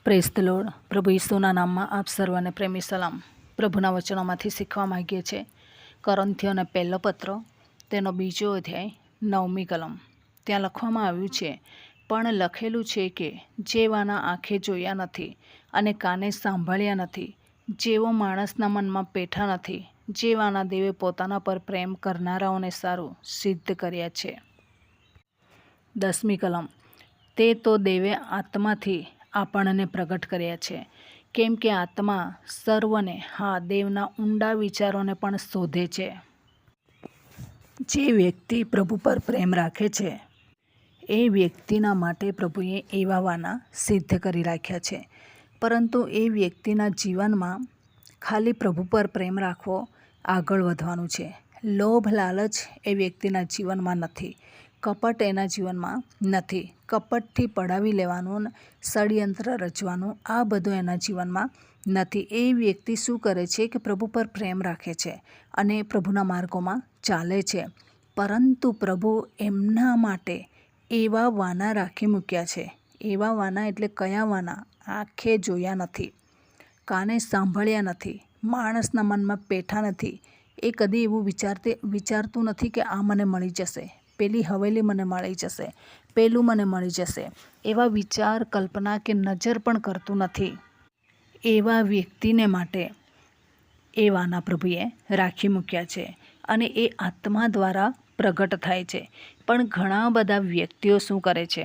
Praise the lord. પ્રભુ ઈસુના નામમાં આપ સર્વને પ્રેમી સલામ. પ્રભુના વચનોમાંથી શીખવા માગીએ છીએ. કોરિન્થીયોને પહેલો પત્ર તેનો 2 અધ્યાય 9મી કલમ. ત્યાં લખવામાં આવ્યું છે, પણ લખેલું છે કે જેવાના આંખે જોયા નથી અને કાને સાંભળ્યા નથી, જેવો માણસના મનમાં પેઠા નથી, જેવાના દેવે પોતાના પર પ્રેમ કરનારાઓને સારું સિદ્ધ કર્યા છે. 10મી કલમ. તે તો દેવે આત્માથી આપણને પ્રગટ કર્યા છે, કેમ કે આત્મા સર્વને, હા, દેવના ઊંડા વિચારોને પણ શોધે છે. જે વ્યક્તિ પ્રભુ પર પ્રેમ રાખે છે એ વ્યક્તિના માટે પ્રભુએ એવા વાના સિદ્ધ કરી રાખ્યા છે. પરંતુ એ વ્યક્તિના જીવનમાં ખાલી પ્રભુ પર પ્રેમ રાખવો, આગળ વધવાનું છે. લોભ લાલચ એ વ્યક્તિના જીવનમાં નથી. કપટ એના જીવનમાં નથી. કપટથી પડાવી લેવાનું, ષડયંત્ર રચવાનું, આ બધું એના જીવનમાં નથી. એ વ્યક્તિ શું કરે છે કે પ્રભુ પર પ્રેમ રાખે છે અને પ્રભુના માર્ગોમાં ચાલે છે. પરંતુ પ્રભુ એમના માટે એવા વાના રાખી મૂક્યા છે. એવા વાના એટલે કયા વાના? આંખે જોયા નથી, કાને સાંભળ્યા નથી, માણસના મનમાં પેઠા નથી. એ કદી એવું વિચારતું નથી કે આ મને મળી જશે, પેલી હવેલી મને મળી જશે, પેલું મને મળી જશે. એવા વિચાર, કલ્પના કે નજર પણ કરતું નથી. એવા વ્યક્તિને માટે એ વાના પ્રભુએ રાખી મૂક્યા છે અને એ આત્મા દ્વારા પ્રગટ થાય છે. પણ ઘણા બધા વ્યક્તિઓ શું કરે છે?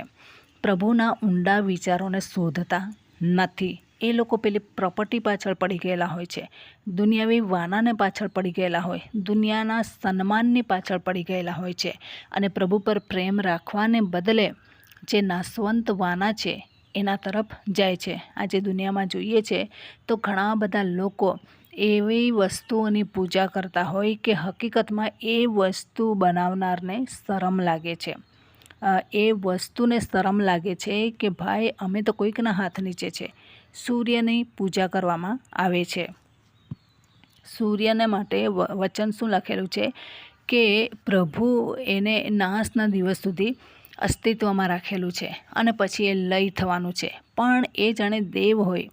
પ્રભુના ઊંડા વિચારોને શોધતા નથી. એ લોકો પેલી પ્રોપર્ટી પાછળ પડી ગયેલા હોય છે, દુનિયાવી વાનાને પાછળ પડી ગયેલા હોય, દુનિયાના સન્માનની પાછળ પડી ગયેલા હોય છે અને પ્રભુ પર પ્રેમ રાખવાને બદલે જે નાશવંત વાના છે એના તરફ જાય છે. આજે દુનિયામાં જોઈએ છે તો ઘણા બધા લોકો એવી વસ્તુઓની પૂજા કરતા હોય કે હકીકતમાં એ વસ્તુ બનાવનારને શરમ લાગે છે. એ વસ્તુને શરમ લાગે છે કે ભાઈ, અમે તો કોઈકના હાથ નીચે છે. સૂર્યની પૂજા કરવામાં આવે છે. સૂર્યને માટે વચન શું લખેલું છે કે પ્રભુ એને નાશના દિવસ સુધી અસ્તિત્વમાં રાખેલું છે અને પછી એ લય થવાનું છે. પણ એ જાણે દેવ હોય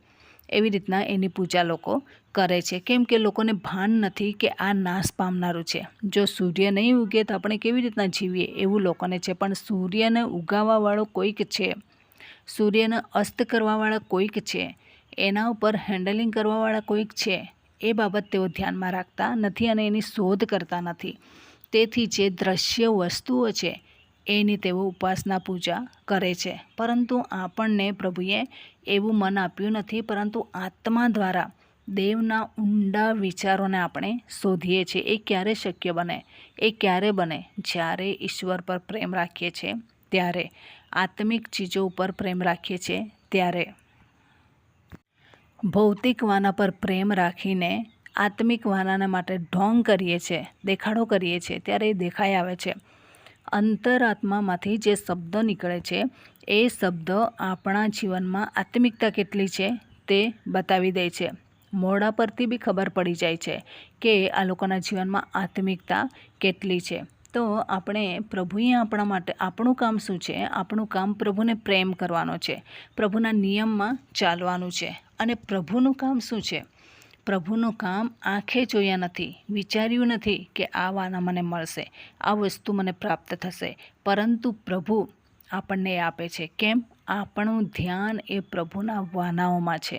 એવી રીતના એની પૂજા લોકો કરે છે. કેમ કે લોકોને ભાન નથી કે આ નાશ પામનારું છે. જો સૂર્ય નહીં ઉગે તો આપણે કેવી રીતના જીવીએ, એવું લોકોને છે. પણ સૂર્યને ઉગાવવાવાળો કોઈક છે, સૂર્યને અસ્ત કરવાવાળા કોઈક છે, એના ઉપર હેન્ડલિંગ કરવાવાળા કોઈક છે. એ બાબત તેઓ ધ્યાનમાં રાખતા નથી અને એની શોધ કરતા નથી. તેથી જે દ્રશ્ય વસ્તુઓ છે એની તેઓ ઉપાસના પૂજા કરે છે. પરંતુ આપણને પ્રભુએ એવું મન આપ્યું નથી, પરંતુ આત્મા દ્વારા દેવના ઊંડા વિચારોને આપણે શોધીએ છીએ. એ ક્યારે શક્ય બને? એ ક્યારે બને? જ્યારે ઈશ્વર પર પ્રેમ રાખીએ છીએ ત્યારે, આત્મિક ચીજો ઉપર પ્રેમ રાખીએ છીએ ત્યારે. ભૌતિક વાના પર પ્રેમ રાખીને આત્મિક વાનાને માટે ઢોંગ કરીએ છીએ, દેખાડો કરીએ છીએ, ત્યારે એ દેખાઈ આવે છે. અંતરાત્મામાંથી જે શબ્દ નીકળે છે એ શબ્દ આપણા જીવનમાં આત્મિકતા કેટલી છે તે બતાવી દે છે. મોઢા પરથી બી ખબર પડી જાય છે કે આ લોકોના જીવનમાં આત્મિકતા કેટલી છે. તો આપણે પ્રભુએ આપણા માટે, આપણું કામ શું છે? આપણું કામ પ્રભુને પ્રેમ કરવાનો છે, પ્રભુના નિયમમાં ચાલવાનું છે. અને પ્રભુનું કામ શું છે? પ્રભુનું કામ આંખે જોયા નથી, વિચાર્યું નથી કે આ વાના મને મળશે, આ વસ્તુ મને પ્રાપ્ત થશે, પરંતુ પ્રભુ આપણને આપે છે. કેમ? આપણું ધ્યાન એ પ્રભુના વાનાઓમાં છે,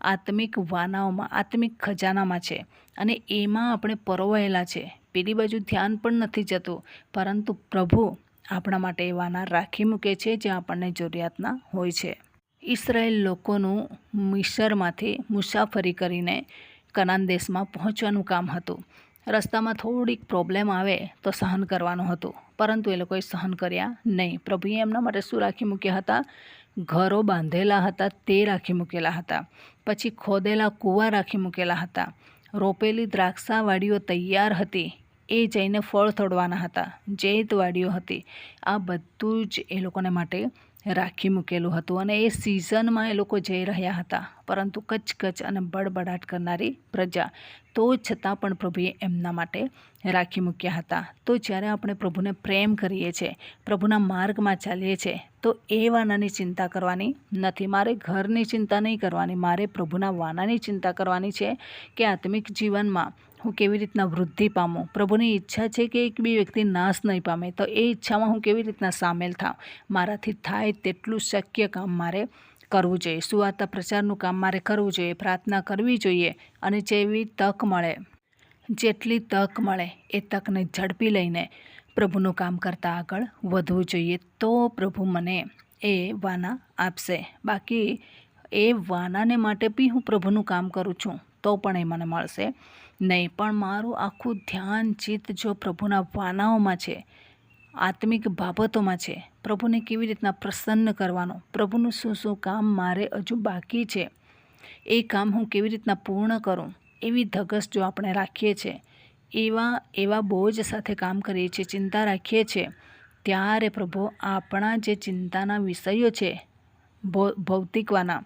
આત્મિક વાનાઓમાં, આત્મિક ખજાનામાં છે અને એમાં આપણે પરોવાયેલા છે. પેલી બાજુ ધ્યાન પણ નથી જતું, પરંતુ પ્રભુ આપણા માટે એ વાના રાખી મૂકે છે જે આપણને જરૂરિયાતના હોય છે. ઇસરાયેલ લોકોનું મિસરમાંથી મુસાફરી કરીને કનાન દેશમાં પહોંચવાનું કામ હતું. રસ્તામાં થોડીક પ્રોબ્લેમ આવે તો સહન કરવાનું હતું, પરંતુ એ લોકોએ સહન કર્યા નહીં. પ્રભુએ એમના માટે શું રાખી મૂક્યા હતા? ઘરો બાંધેલા હતા તે રાખી મૂકેલા હતા. પછી ખોદેલા કૂવા રાખી મૂકેલા હતા. રોપેલી દ્રાક્ષાવાડીઓ તૈયાર હતી, એ જઈને ફળ તોડવાના હતા. જેતવાડીઓ હતી, આ બધું જ એ લોકોને માટે રાખી મૂકેલું હતું. અને એ સિઝનમાં એ લોકો જઈ રહ્યા હતા, પરંતુ કચકચ અને બડબડાટ કરનારી પ્રજા, તો છતાં પણ પ્રભુએ એમના માટે રાખી મૂક્યા હતા. તો જ્યારે આપણે પ્રભુને પ્રેમ કરીએ છીએ, પ્રભુના માર્ગમાં ચાલીએ છીએ, તો એ વાનાની ચિંતા કરવાની નથી. મારે ઘરની ચિંતા નહીં કરવાની, મારે પ્રભુના વાનાની ચિંતા કરવાની છે કે આત્મિક જીવનમાં હું કેવી રીતના વૃદ્ધિ પામું. પ્રભુની ઈચ્છા છે કે એક બી વ્યક્તિ નાશ નહીં પામે, તો એ ઈચ્છામાં હું કેવી રીતના સામેલ થાઉં. મારાથી થાય તેટલું શક્ય કામ મારે કરવું જોઈએ. સુવાર્તા પ્રચારનું કામ મારે કરવું જોઈએ, પ્રાર્થના કરવી જોઈએ, અને જેવી તક મળે, જેટલી તક મળે એ તકને ઝડપી લઈને પ્રભુનું કામ કરતાં આગળ વધવું જોઈએ. તો પ્રભુ મને એ વાના આપશે. બાકી એ વાનાને માટે બી હું પ્રભુનું કામ કરું છું તો પણ એ મને મળશે નહીં. પણ મારું આખું ધ્યાન ચિત્ત જો પ્રભુના વાનાઓમાં છે, આત્મિક બાબતોમાં છે, પ્રભુને કેવી રીતના પ્રસન્ન કરવાનો, પ્રભુનું શું શું કામ મારે હજુ બાકી છે, એ કામ હું કેવી રીતના પૂર્ણ કરું, એવી ધગશ જો આપણે રાખીએ છીએ, એવા બોજ સાથે કામ કરીએ છીએ, ચિંતા રાખીએ છીએ, ત્યારે પ્રભુ આપણા જે ચિંતાના વિષયો છે ભૌતિકવાના,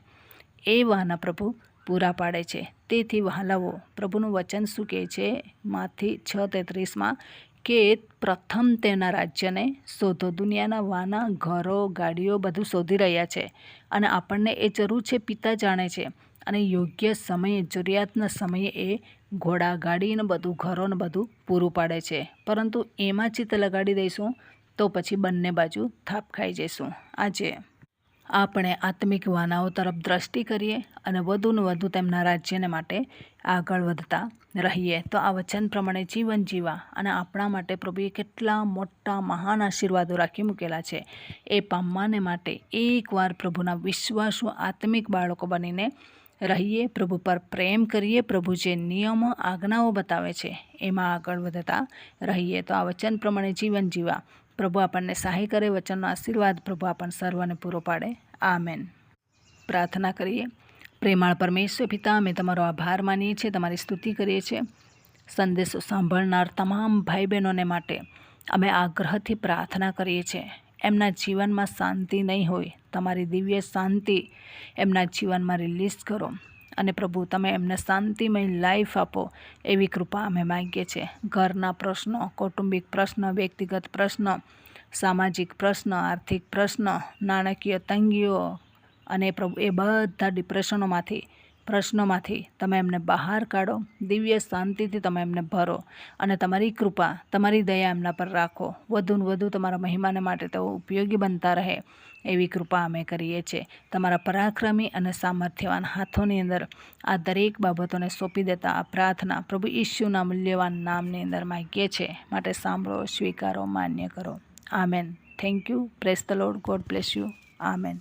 એ વાના પ્રભુ પૂરા પાડે છે. તેથી વહાલાઓ, પ્રભુનું વચન શું કહે છે માથી 6:33 કે પ્રથમ તેના રાજ્યને શોધો. દુનિયાના વાના, ઘરો, ગાડીઓ બધું શોધી રહ્યા છે, અને આપણને એ જરૂર છે, પિતા જાણે છે, અને યોગ્ય સમયે, જરૂરિયાતના સમયે એ ઘોડા, ગાડી ને બધું, ઘરો ને બધું પૂરું પાડે છે. પરંતુ એમાં ચિત્ત લગાડી દઈશું તો પછી બંને બાજુ થાપ ખાઈ જઈશું. આજે આપણે આત્મિક વાનાઓ તરફ દ્રષ્ટિ કરીએ અને વધુને વધુ તેમના રાજ્યને માટે આગળ વધતા રહીએ. તો આ વચન પ્રમાણે જીવન જીવા અને આપણા માટે પ્રભુએ કેટલા મોટા મહાન આશીર્વાદો રાખી મૂકેલા છે, એ પામવાને માટે એકવાર પ્રભુના વિશ્વાસુ આત્મિક બાળકો બનીને રહીએ, પ્રભુ પર પ્રેમ કરીએ, પ્રભુ જે નિયમો, આજ્ઞાઓ બતાવે છે એમાં આગળ વધતા રહીએ. તો આ વચન પ્રમાણે જીવન જીવા પ્રભુ આપણને સહાય કરે. વચનનો આશીર્વાદ પ્રભુ આપણને સર્વને પૂરો પાડે. આમેન. પ્રાર્થના કરીએ. પ્રેમાળ પરમેશ્વર પિતા, અમે તમારો આભાર માનીએ છીએ, તમારી સ્તુતિ કરીએ છીએ. સંદેશો સાંભળનાર તમામ ભાઈ બહેનોને માટે અમે આગ્રહથી પ્રાર્થના કરીએ છીએ. એમના જીવનમાં શાંતિ નહીં હોય, તમારી દિવ્ય શાંતિ એમના જીવનમાં રિલીઝ કરો, અને પ્રભુ તમે એમને શાંતિમય લાઈફ આપો એવી કૃપા અમે માગીએ છીએ. ઘરના પ્રશ્નો, કૌટુંબિક પ્રશ્ન, વ્યક્તિગત પ્રશ્ન, સામાજિક પ્રશ્ન, આર્થિક પ્રશ્ન, નાણાકીય તંગીઓ, અને પ્રભુ એ બધા પ્રશ્નોમાંથી તમે એમને બહાર કાઢો. દિવ્ય શાંતિથી તમે એમને ભરો, અને તમારી કૃપા, તમારી દયા એમના પર રાખો. વધુને વધુ તમારા મહિમાને માટે તેઓ ઉપયોગી બનતા રહે એવી કૃપા અમે કરીએ છીએ. તમારા પરાક્રમી અને સામર્થ્યવાન હાથોની અંદર આ દરેક બાબતોને સોંપી દેતા આ પ્રાર્થના પ્રભુ ઈસુના મૂલ્યવાન નામની અંદર માગીએ છીએ. માટે સાંભળો, સ્વીકારો, માન્ય કરો. Amen. Thank you. Praise the lord. God bless you. Amen.